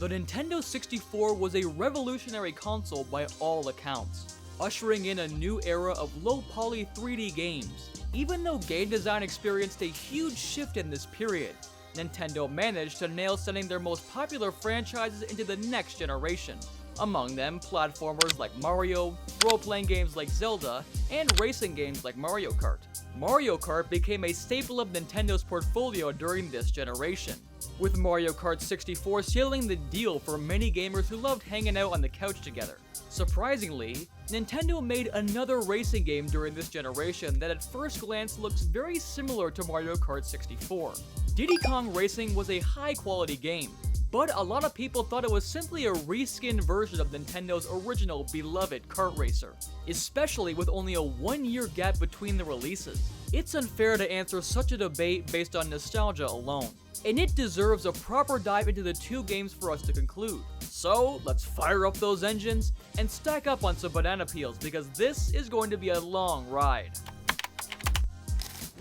The Nintendo 64 was a revolutionary console by all accounts, ushering in a new era of low-poly 3D games. Even though game design experienced a huge shift in this period, Nintendo managed to nail sending their most popular franchises into the next generation. Among them, platformers like Mario, role-playing games like Zelda, and racing games like Mario Kart. Mario Kart became a staple of Nintendo's portfolio during this generation, with Mario Kart 64 sealing the deal for many gamers who loved hanging out on the couch together. Surprisingly, Nintendo made another racing game during this generation that at first glance looks very similar to Mario Kart 64. Diddy Kong Racing was a high-quality game, but a lot of people thought it was simply a reskinned version of Nintendo's original beloved kart racer, especially with only a 1-year gap between the releases. It's unfair to answer such a debate based on nostalgia alone, and it deserves a proper dive into the two games for us to conclude. So let's fire up those engines and stack up on some banana peels, because this is going to be a long ride.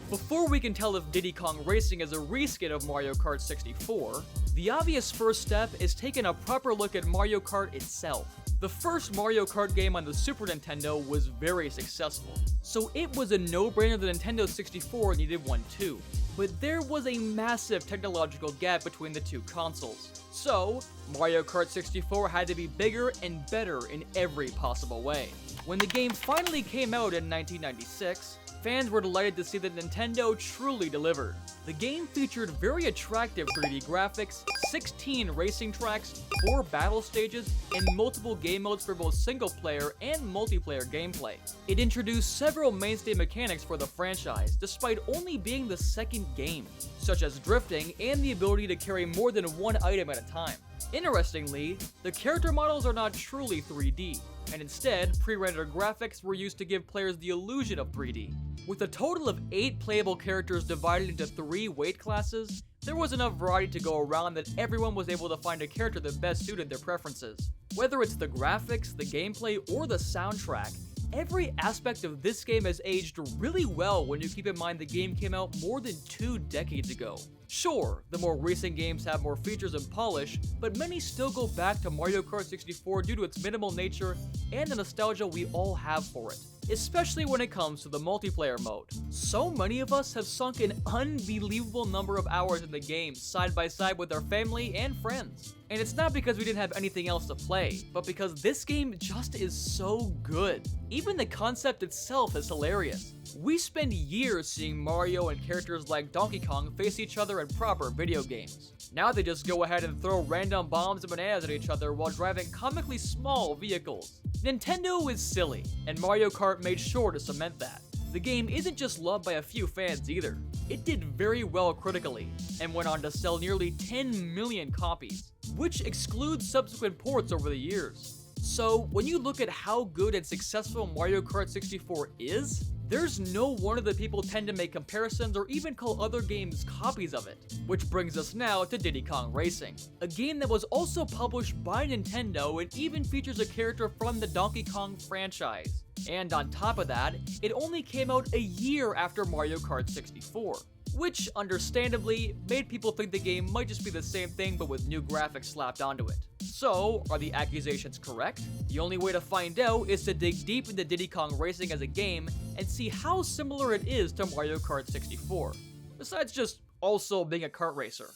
Before we can tell if Diddy Kong Racing is a reskin of Mario Kart 64, the obvious first step is taking a proper look at Mario Kart itself. The first Mario Kart game on the Super Nintendo was very successful, so it was a no-brainer that Nintendo 64 needed one too. But there was a massive technological gap between the two consoles, so Mario Kart 64 had to be bigger and better in every possible way. When the game finally came out in 1996, fans were delighted to see that Nintendo truly delivered. The game featured very attractive 3D graphics, 16 racing tracks, 4 battle stages, and multiple game modes for both single-player and multiplayer gameplay. It introduced several mainstay mechanics for the franchise, despite only being the second game, such as drifting and the ability to carry more than one item at a time. Interestingly, the character models are not truly 3D, and instead, pre-rendered graphics were used to give players the illusion of 3D. With a total of 8 playable characters divided into 3 weight classes, there was enough variety to go around that everyone was able to find a character that best suited their preferences. Whether it's the graphics, the gameplay, or the soundtrack, every aspect of this game has aged really well when you keep in mind the game came out more than 2 decades ago. Sure, the more recent games have more features and polish, but many still go back to Mario Kart 64 due to its minimal nature and the nostalgia we all have for it, especially when it comes to the multiplayer mode. So many of us have sunk an unbelievable number of hours in the game side by side with our family and friends. And it's not because we didn't have anything else to play, but because this game just is so good. Even the concept itself is hilarious. We spend years seeing Mario and characters like Donkey Kong face each other in proper video games. Now they just go ahead and throw random bombs and bananas at each other while driving comically small vehicles. Nintendo is silly, and Mario Kart made sure to cement that. The game isn't just loved by a few fans either. It did very well critically, and went on to sell nearly 10 million copies, which excludes subsequent ports over the years. So, when you look at how good and successful Mario Kart 64 is, there's no wonder that people tend to make comparisons or even call other games copies of it. Which brings us now to Diddy Kong Racing, a game that was also published by Nintendo and even features a character from the Donkey Kong franchise. And on top of that, it only came out a year after Mario Kart 64, which understandably made people think the game might just be the same thing but with new graphics slapped onto it. So, are the accusations correct? The only way to find out is to dig deep into Diddy Kong Racing as a game and see how similar it is to Mario Kart 64, besides just also being a kart racer.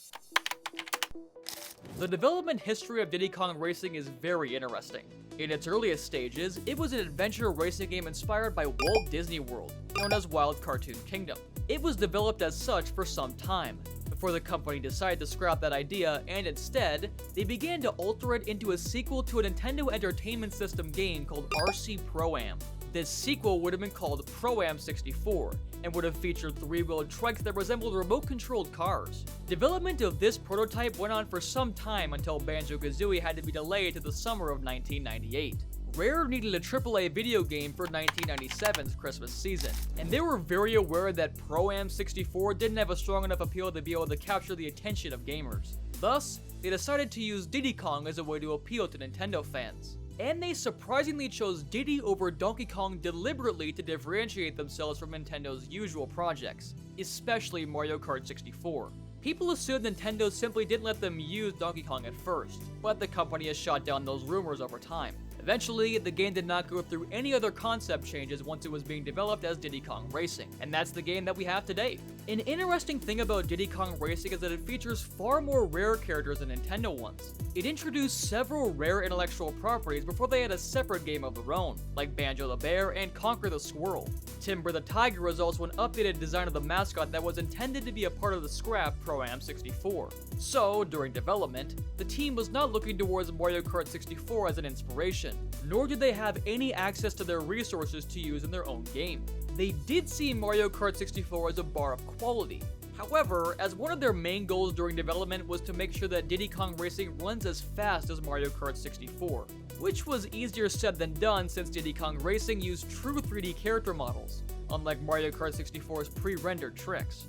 The development history of Diddy Kong Racing is very interesting. In its earliest stages, it was an adventure racing game inspired by Walt Disney World, known as Wild Cartoon Kingdom. It was developed as such for some time, before the company decided to scrap that idea, and instead, they began to alter it into a sequel to a Nintendo Entertainment System game called RC Pro-Am. This sequel would have been called Pro-Am 64, and would have featured 3-wheeled trikes that resembled remote-controlled cars. Development of this prototype went on for some time until Banjo-Kazooie had to be delayed to the summer of 1998. Rare needed a AAA video game for 1997's Christmas season, and they were very aware that Pro-Am 64 didn't have a strong enough appeal to be able to capture the attention of gamers. Thus, they decided to use Diddy Kong as a way to appeal to Nintendo fans. And they surprisingly chose Diddy over Donkey Kong deliberately to differentiate themselves from Nintendo's usual projects, especially Mario Kart 64. People assumed Nintendo simply didn't let them use Donkey Kong at first, but the company has shot down those rumors over time. Eventually, the game did not go through any other concept changes once it was being developed as Diddy Kong Racing, and that's the game that we have today. An interesting thing about Diddy Kong Racing is that it features far more rare characters than Nintendo ones. It introduced several rare intellectual properties before they had a separate game of their own, like Banjo the Bear and Conquer the Squirrel. Timber the Tiger was also an updated design of the mascot that was intended to be a part of the scrap Pro-Am 64. So, during development, the team was not looking towards Mario Kart 64 as an inspiration, nor did they have any access to their resources to use in their own game. They did see Mario Kart 64 as a bar of quality. However, as one of their main goals during development was to make sure that Diddy Kong Racing runs as fast as Mario Kart 64, which was easier said than done since Diddy Kong Racing used true 3D character models, unlike Mario Kart 64's pre-rendered tricks.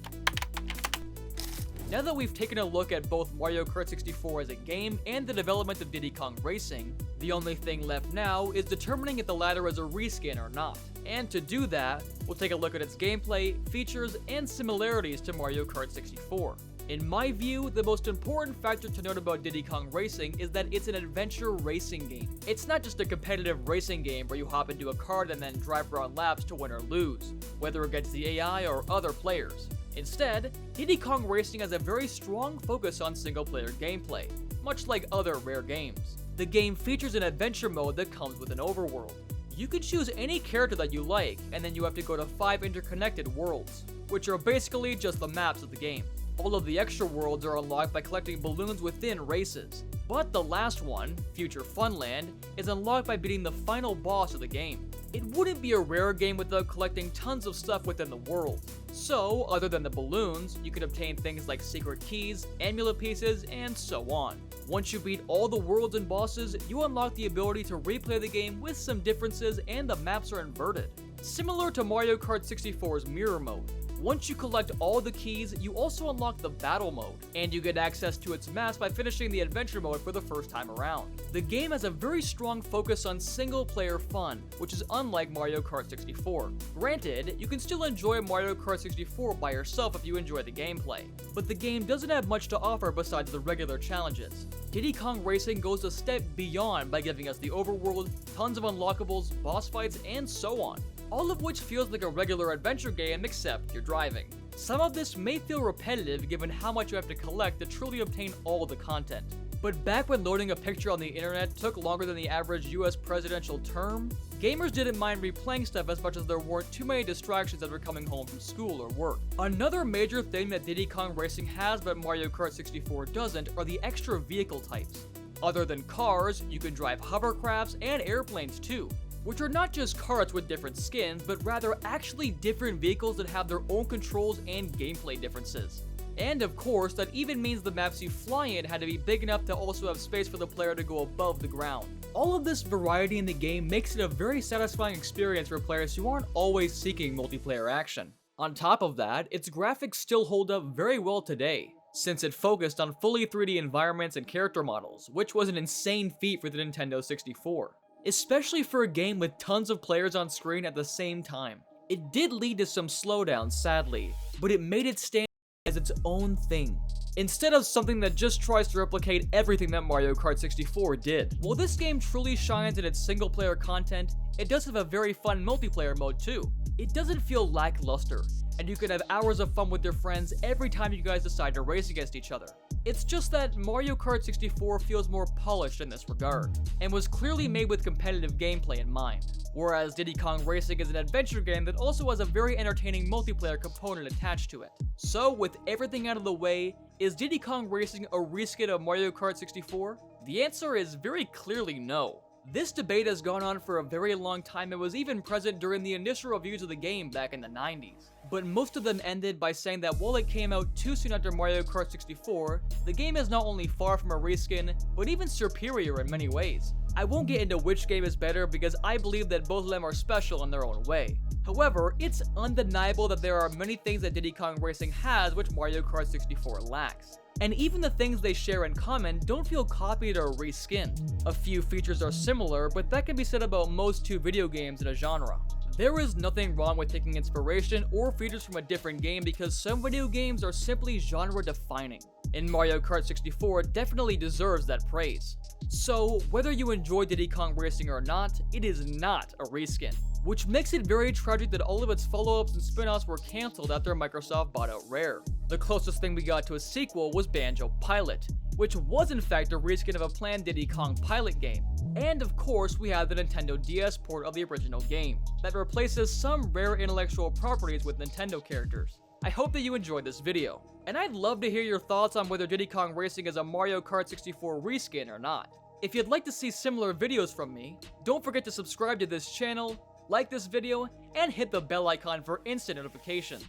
Now that we've taken a look at both Mario Kart 64 as a game and the development of Diddy Kong Racing, the only thing left now is determining if the latter is a reskin or not. And to do that, we'll take a look at its gameplay, features, and similarities to Mario Kart 64. In my view, the most important factor to note about Diddy Kong Racing is that it's an adventure racing game. It's not just a competitive racing game where you hop into a kart and then drive around laps to win or lose, whether against the AI or other players. Instead, Diddy Kong Racing has a very strong focus on single-player gameplay, much like other rare games. The game features an adventure mode that comes with an overworld. You can choose any character that you like, and then you have to go to 5 interconnected worlds, which are basically just the maps of the game. All of the extra worlds are unlocked by collecting balloons within races, but the last one, Future Funland, is unlocked by beating the final boss of the game. It wouldn't be a rare game without collecting tons of stuff within the world. So, other than the balloons, you can obtain things like secret keys, amulet pieces, and so on. Once you beat all the worlds and bosses, you unlock the ability to replay the game with some differences, and the maps are inverted, similar to Mario Kart 64's Mirror Mode. Once you collect all the keys, you also unlock the Battle Mode, and you get access to its maps by finishing the Adventure Mode for the first time around. The game has a very strong focus on single-player fun, which is unlike Mario Kart 64. Granted, you can still enjoy Mario Kart 64 by yourself if you enjoy the gameplay, but the game doesn't have much to offer besides the regular challenges. Diddy Kong Racing goes a step beyond by giving us the overworld, tons of unlockables, boss fights, and so on. All of which feels like a regular adventure game except you're driving. Some of this may feel repetitive given how much you have to collect to truly obtain all the content. But back when loading a picture on the internet took longer than the average US presidential term, gamers didn't mind replaying stuff as much as there weren't too many distractions as we're coming home from school or work. Another major thing that Diddy Kong Racing has but Mario Kart 64 doesn't are the extra vehicle types. Other than cars, you can drive hovercrafts and airplanes too, which are not just karts with different skins, but rather actually different vehicles that have their own controls and gameplay differences. And of course, that even means the maps you fly in had to be big enough to also have space for the player to go above the ground. All of this variety in the game makes it a very satisfying experience for players who aren't always seeking multiplayer action. On top of that, its graphics still hold up very well today, since it focused on fully 3D environments and character models, which was an insane feat for the Nintendo 64. Especially for a game with tons of players on screen at the same time. It did lead to some slowdowns, sadly, but it made it stand as its own thing, instead of something that just tries to replicate everything that Mario Kart 64 did. While this game truly shines in its single-player content, it does have a very fun multiplayer mode too. It doesn't feel lackluster, and you can have hours of fun with your friends every time you guys decide to race against each other. It's just that Mario Kart 64 feels more polished in this regard, and was clearly made with competitive gameplay in mind, whereas Diddy Kong Racing is an adventure game that also has a very entertaining multiplayer component attached to it. So with everything out of the way, is Diddy Kong Racing a reskin of Mario Kart 64? The answer is very clearly no. This debate has gone on for a very long time and was even present during the initial reviews of the game back in the 90s. But most of them ended by saying that while it came out too soon after Mario Kart 64, the game is not only far from a reskin, but even superior in many ways. I won't get into which game is better because I believe that both of them are special in their own way. However, it's undeniable that there are many things that Diddy Kong Racing has which Mario Kart 64 lacks. And even the things they share in common don't feel copied or reskinned. A few features are similar, but that can be said about most 2 video games in a genre. There is nothing wrong with taking inspiration or features from a different game because some video games are simply genre defining, and Mario Kart 64 definitely deserves that praise. So, whether you enjoy Diddy Kong Racing or not, it is not a reskin, which makes it very tragic that all of its follow-ups and spin-offs were cancelled after Microsoft bought out Rare. The closest thing we got to a sequel was Banjo Pilot, which was in fact a reskin of a planned Diddy Kong Pilot game. And of course, we have the Nintendo DS port of the original game, that replaces some rare intellectual properties with Nintendo characters. I hope that you enjoyed this video, and I'd love to hear your thoughts on whether Diddy Kong Racing is a Mario Kart 64 reskin or not. If you'd like to see similar videos from me, don't forget to subscribe to this channel, like this video, and hit the bell icon for instant notifications.